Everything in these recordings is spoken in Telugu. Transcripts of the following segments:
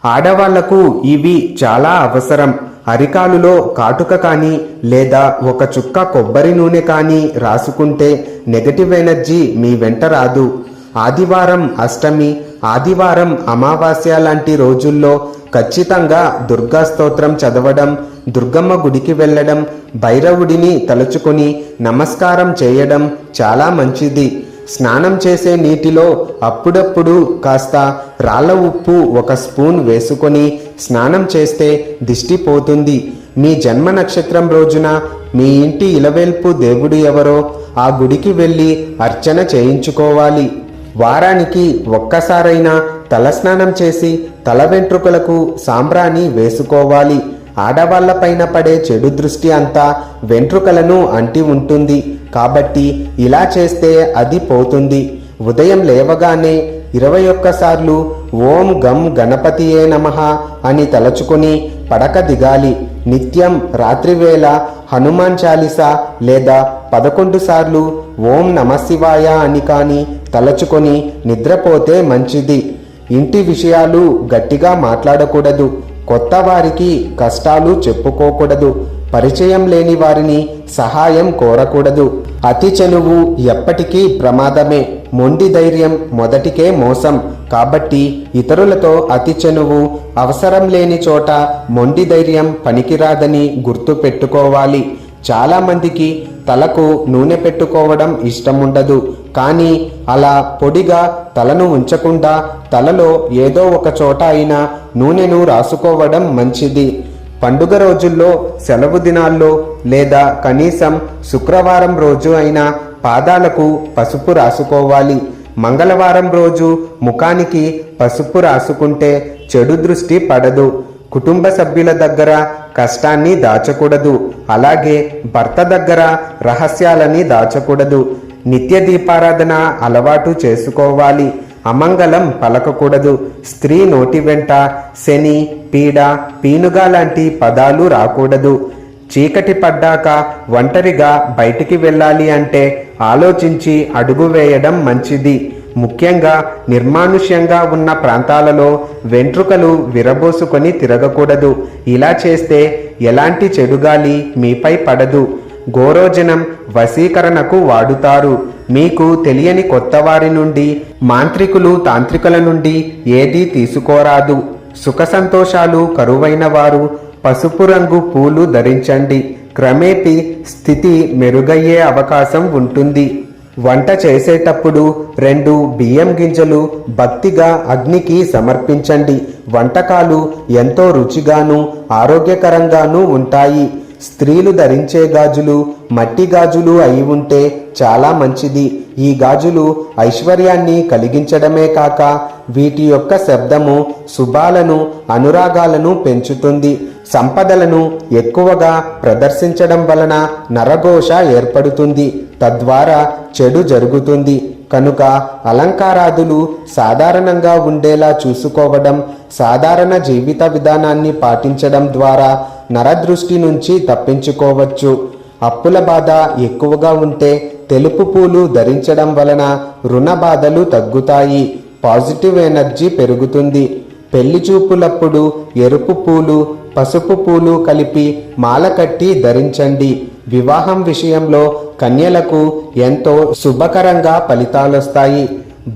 ఆడవాళ్లకు ఇవి చాలా అవసరం. అరికాలులో కాటుక కానీ లేదా ఒక చుక్క కొబ్బరి నూనె కానీ రాసుకుంటే నెగటివ్ ఎనర్జీ మీ వెంట రాదు. ఆదివారం, అష్టమి, ఆదివారం, అమావాస్య లాంటి రోజుల్లో ఖచ్చితంగా దుర్గా స్తోత్రం చదవడం, దుర్గమ్మ గుడికి వెళ్ళడం, భైరవుడిని తలుచుకొని నమస్కారం చేయడం చాలా మంచిది. స్నానం చేసే నీటిలో అప్పుడప్పుడు కాస్త రాళ్ళ ఉప్పు 1 స్పూన్ వేసుకొని స్నానం చేస్తే దిష్టి పోతుంది. మీ జన్మ నక్షత్రం రోజున మీ ఇంటి ఇలవేల్పు దేవుడు ఎవరో ఆ గుడికి వెళ్ళి అర్చన చేయించుకోవాలి. వారానికి ఒక్కసారైనా తలస్నానం చేసి తల వెంట్రుకలకు సాంబ్రాణి వేసుకోవాలి. ఆడవాళ్లపైన పడే చెడు దృష్టి అంతా వెంట్రుకలను అంటి ఉంటుంది కాబట్టి ఇలా చేస్తే అది పోతుంది. ఉదయం లేవగానే 21 సార్లు ఓం గం గణపతియే నమః అని తలచుకొని పడక దిగాలి. నిత్యం రాత్రివేళ హనుమాన్ చాలీసా లేదా 11 సార్లు ఓం నమశివాయ అని కానీ తలచుకొని నిద్రపోతే మంచిది. ఇంటి విషయాలు గట్టిగా మాట్లాడకూడదు. కొత్త వారికి కష్టాలు చెప్పుకోకూడదు. పరిచయం లేని వారిని సహాయం కోరకూడదు. అతి చనువు ఎప్పటికీ ప్రమాదమే. మొండి ధైర్యం మొదటికే మోసం. కాబట్టి ఇతరులతో అతి చనువు, అవసరం లేని చోట మొండి ధైర్యం పనికిరాదని గుర్తు పెట్టుకోవాలి. చాలామందికి తలకు నూనె పెట్టుకోవడం ఇష్టముండదు. కానీ అలా పొడిగా తలను ఉంచకుండా తలలో ఏదో ఒక చోట అయినా నూనెను రాసుకోవడం మంచిది. పండుగ రోజుల్లో, సెలవు దినాల్లో లేదా కనీసం శుక్రవారం రోజు అయినా పాదాలకు పసుపు రాసుకోవాలి. మంగళవారం రోజు ముఖానికి పసుపు రాసుకుంటే చెడు దృష్టి పడదు. కుటుంబ సభ్యుల దగ్గర కష్టాన్ని దాచకూడదు. అలాగే భర్త దగ్గర రహస్యాలని దాచకూడదు. నిత్య దీపారాధన అలవాటు చేసుకోవాలి. అమంగళం పలకకూడదు. స్త్రీ నోటి వెంట శని, పీడ, పీనుగా లాంటి పదాలు రాకూడదు. చీకటి పడ్డాక ఒంటరిగా బయటికి వెళ్ళాలి అంటే ఆలోచించి అడుగు వేయడం మంచిది. ముఖ్యంగా నిర్మానుష్యంగా ఉన్న ప్రాంతాలలో వెంట్రుకలు విరబోసుకొని తిరగకూడదు. ఇలా చేస్తే ఎలాంటి చెడుగాలి మీపై పడదు. గోరోజనం వశీకరణకు వాడుతారు. మీకు తెలియని కొత్త వారి నుండి, మాంత్రికులు, తాంత్రికుల నుండి ఏదీ తీసుకోరాదు. సుఖ సంతోషాలు కరువైన వారు పసుపు రంగు పూలు ధరించండి. క్రమేపీ స్థితి మెరుగయ్యే అవకాశం ఉంటుంది. వంట చేసేటప్పుడు 2 బియ్యం గింజలు భక్తిగా అగ్నికి సమర్పించండి. వంటకాలు ఎంతో రుచిగాను ఆరోగ్యకరంగానూ ఉంటాయి. స్త్రీలు ధరించే గాజులు మట్టి గాజులు అయి ఉంటే చాలా మంచిది. ఈ గాజులు ఐశ్వర్యాన్ని కలిగించడమే కాక వీటి యొక్క శబ్దము శుభాలను, అనురాగాలను పెంచుతుంది. సంపదలను ఎక్కువగా ప్రదర్శించడం వలన నరఘోష ఏర్పడుతుంది. తద్వారా చెడు జరుగుతుంది. కనుక అలంకారాదులు సాధారణంగా ఉండేలా చూసుకోవడం, సాధారణ జీవిత విధానాన్ని పాటించడం ద్వారా నరదృష్టి నుంచి తప్పించుకోవచ్చు. అప్పుల బాధ ఎక్కువగా ఉంటే తెలుపు పూలు ధరించడం వలన రుణ బాధలు తగ్గుతాయి. పాజిటివ్ ఎనర్జీ పెరుగుతుంది. పెళ్లి చూపులప్పుడు ఎరుపు పూలు, పసుపు పూలు కలిపి మాల కట్టి ధరించండి. వివాహం విషయంలో కన్యలకు ఎంతో శుభకరంగా ఫలితాలొస్తాయి.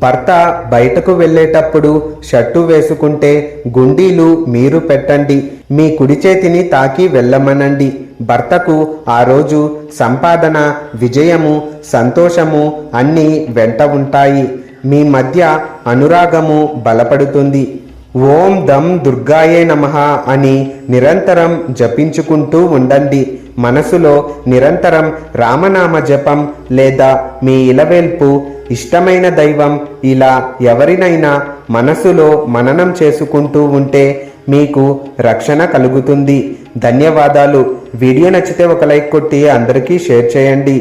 భర్త బయటకు వెళ్ళేటప్పుడు షర్టు వేసుకుంటే గుండీలు మీరు పెట్టండి. మీ కుడి చేతిని తాకి వెళ్ళమనండి. భర్తకు ఆ రోజు సంపాదన, విజయము, సంతోషము అన్నీ వెంట ఉంటాయి. మీ మధ్య అనురాగము బలపడుతుంది. ఓం దం దుర్గాయే నమః అని నిరంతరం జపించుకుంటూ ఉండండి. మనసులో నిరంతరం రామనామ జపం లేదా మీ ఇలవేల్పు, ఇష్టమైన దైవం ఇలా ఎవరినైనా మనసులో మననం చేసుకుంటూ ఉంటే మీకు రక్షణ కలుగుతుంది. ధన్యవాదాలు. వీడియో నచ్చితే ఒక లైక్ కొట్టి అందరికీ షేర్ చేయండి.